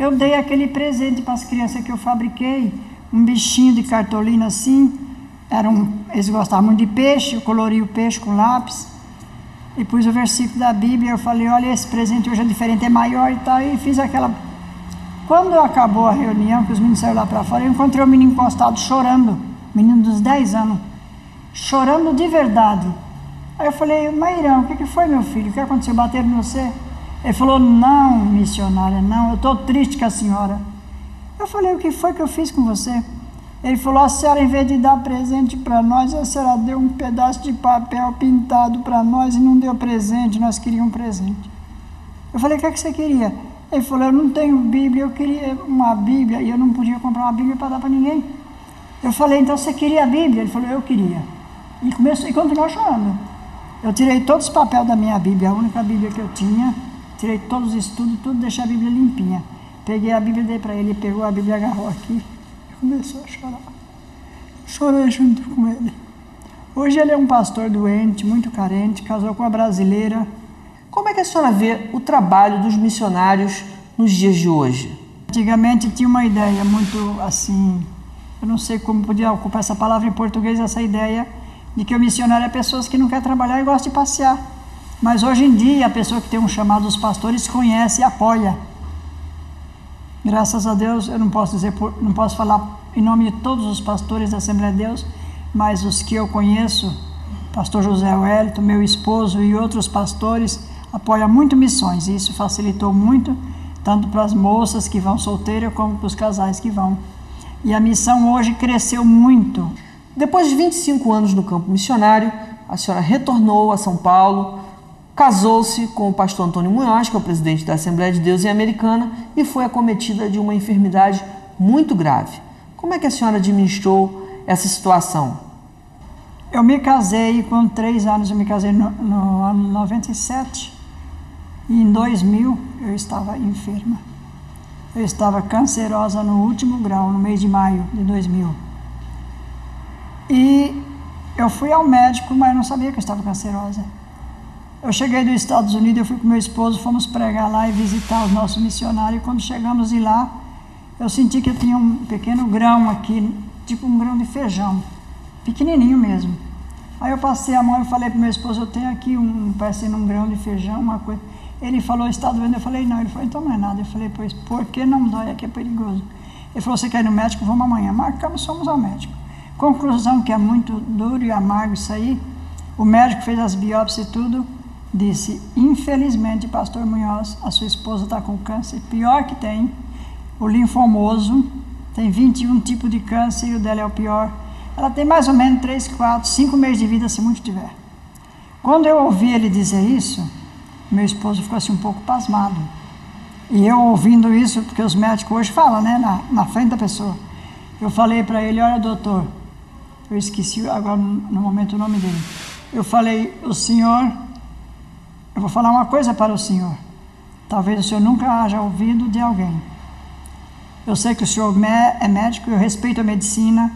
Eu dei aquele presente para as crianças que eu fabriquei, um bichinho de cartolina assim, eles gostavam muito de peixe, eu colori o peixe com lápis, e pus o versículo da Bíblia, eu falei, olha, esse presente hoje é diferente, é maior e tal, e fiz aquela... Quando acabou a reunião, que os meninos saíram lá para fora, eu encontrei o menino encostado chorando, menino dos 10 anos, chorando de verdade. Aí eu falei, Mairão, o que foi, meu filho? O que aconteceu? Bateram em você? Ele falou, não, missionária, não, eu estou triste com a senhora. Eu falei, o que foi que eu fiz com você? Ele falou, a senhora, em vez de dar presente para nós, a senhora deu um pedaço de papel pintado para nós e não deu presente, nós queríamos um presente. Eu falei, o que você queria? Ele falou, eu não tenho Bíblia, eu queria uma Bíblia, e eu não podia comprar uma Bíblia para dar para ninguém. Eu falei, então você queria a Bíblia? Ele falou, eu queria. E continuou chorando. Eu tirei todos os papéis da minha Bíblia, a única Bíblia que eu tinha, tirei todos os estudos, tudo, deixei a Bíblia limpinha. Peguei a Bíblia e dei para ele, ele pegou a Bíblia, agarrou aqui e começou a chorar. Chorei junto com ele. Hoje ele é um pastor doente, muito carente, casou com uma brasileira. Como é que a senhora vê o trabalho dos missionários nos dias de hoje? Antigamente tinha uma ideia muito assim, eu não sei como podia ocupar essa palavra em português, essa ideia de que o missionário é pessoas que não querem trabalhar e gostam de passear. Mas hoje em dia a pessoa que tem um chamado dos pastores conhece e apoia. Graças a Deus, eu não posso falar em nome de todos os pastores da Assembleia de Deus, mas os que eu conheço, pastor José Wellington, meu esposo e outros pastores, apoiam muito missões, e isso facilitou muito, tanto para as moças que vão solteiras, como para os casais que vão. E a missão hoje cresceu muito. Depois de 25 anos no campo missionário, a senhora retornou a São Paulo, casou-se com o pastor Antônio Munhoz, que é o presidente da Assembleia de Deus em Americana, e foi acometida de uma enfermidade muito grave. Como é que a senhora administrou essa situação? Eu me casei com 3 anos, eu me casei no ano 97, e em 2000 eu estava enferma. Eu estava cancerosa no último grau, no mês de maio de 2000. E eu fui ao médico, mas eu não sabia que eu estava cancerosa. Eu cheguei dos Estados Unidos, eu fui com meu esposo, fomos pregar lá e visitar os nossos missionários. E quando chegamos lá, eu senti que eu tinha um pequeno grão aqui, tipo um grão de feijão, pequenininho mesmo. Aí eu passei a mão e falei para meu esposo, eu tenho aqui parecendo um grão de feijão, uma coisa. Ele falou, está doendo? Eu falei, não. Ele falou, então não é nada. Eu falei, pois, por que não dói? Aqui é perigoso. Ele falou, você quer ir no médico? Vamos amanhã. Marcamos, fomos ao médico. Conclusão que é muito duro e amargo isso aí. O médico fez as biópsias e tudo, disse, infelizmente, pastor Munhoz, a sua esposa está com câncer, pior que tem, o linfomoso, tem 21 tipos de câncer e o dela é o pior. Ela tem mais ou menos 3, 4, 5 meses de vida, se muito tiver. Quando eu ouvi ele dizer isso, meu esposo ficou assim um pouco pasmado. E eu ouvindo isso, porque os médicos hoje falam, né, na frente da pessoa. Eu falei para ele, olha doutor, eu esqueci agora no momento o nome dele. Eu falei, o senhor, eu vou falar uma coisa para o senhor. Talvez o senhor nunca haja ouvido de alguém. Eu sei que o senhor é médico, eu respeito a medicina,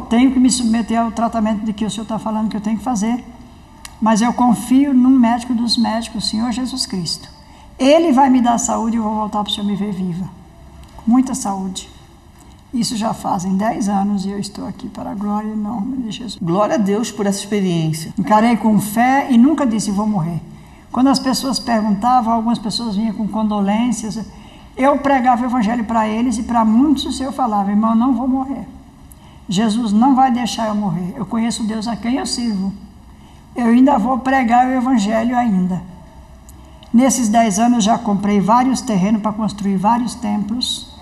tenho que me submeter ao tratamento de que o senhor está falando que eu tenho que fazer, mas eu confio no médico dos médicos, o Senhor Jesus Cristo. Ele vai me dar saúde e eu vou voltar para o senhor me ver viva. Com muita saúde. Isso já fazem 10 anos e eu estou aqui para a glória e nome de Jesus. Glória a Deus por essa experiência. Encarei com fé e nunca disse vou morrer. Quando as pessoas perguntavam, algumas pessoas vinham com condolências, eu pregava o evangelho para eles e para muitos o Senhor falava, irmão, não vou morrer. Jesus não vai deixar eu morrer. Eu conheço Deus a quem eu sirvo. Eu ainda vou pregar o evangelho ainda. Nesses 10 anos já comprei vários terrenos para construir vários templos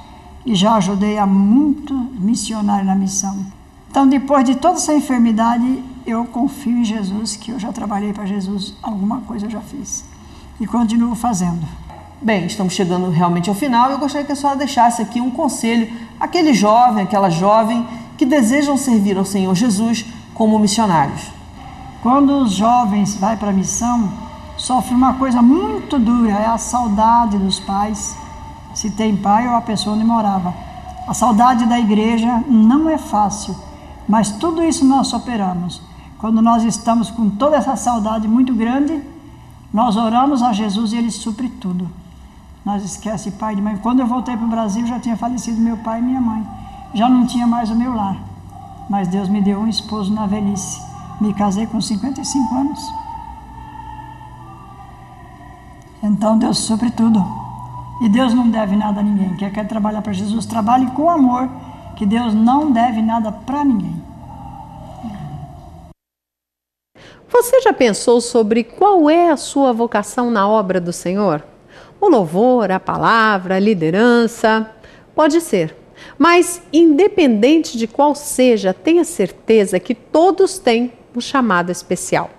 e já ajudei a muitos missionários na missão. Então, depois de toda essa enfermidade, eu confio em Jesus, que eu já trabalhei para Jesus, alguma coisa eu já fiz. E continuo fazendo. Bem, estamos chegando realmente ao final e eu gostaria que a senhora deixasse aqui um conselho àquele jovem, aquela jovem que desejam servir ao Senhor Jesus como missionários. Quando os jovens vão para a missão, sofrem uma coisa muito dura, é a saudade dos pais, se tem pai ou a pessoa onde morava. A saudade da igreja não é fácil, mas tudo isso nós superamos. Quando nós estamos com toda essa saudade muito grande, nós oramos a Jesus e Ele supre tudo. Nós esquece pai e mãe. Quando eu voltei para o Brasil, já tinha falecido meu pai e minha mãe. Já não tinha mais o meu lar. Mas Deus me deu um esposo na velhice. Me casei com 55 anos. Então Deus supre tudo. E Deus não deve nada a ninguém. Quem quer trabalhar para Jesus, trabalhe com amor, que Deus não deve nada para ninguém. Você já pensou sobre qual é a sua vocação na obra do Senhor? O louvor, a palavra, a liderança? Pode ser. Mas, independente de qual seja, tenha certeza que todos têm um chamado especial.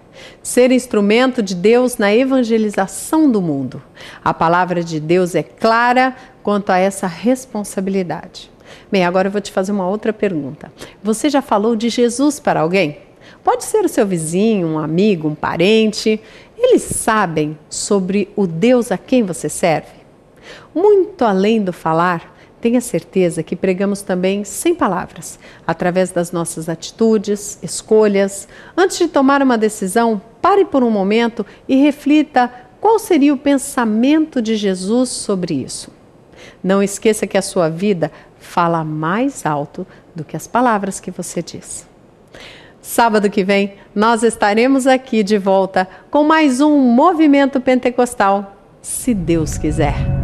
Ser instrumento de Deus na evangelização do mundo. A palavra de Deus é clara quanto a essa responsabilidade. Bem, agora eu vou te fazer uma outra pergunta. Você já falou de Jesus para alguém? Pode ser o seu vizinho, um amigo, um parente. Eles sabem sobre o Deus a quem você serve? Muito além do falar, tenha certeza que pregamos também sem palavras, através das nossas atitudes, escolhas. Antes de tomar uma decisão, pare por um momento e reflita qual seria o pensamento de Jesus sobre isso. Não esqueça que a sua vida fala mais alto do que as palavras que você diz. Sábado que vem, nós estaremos aqui de volta com mais um Movimento Pentecostal, se Deus quiser.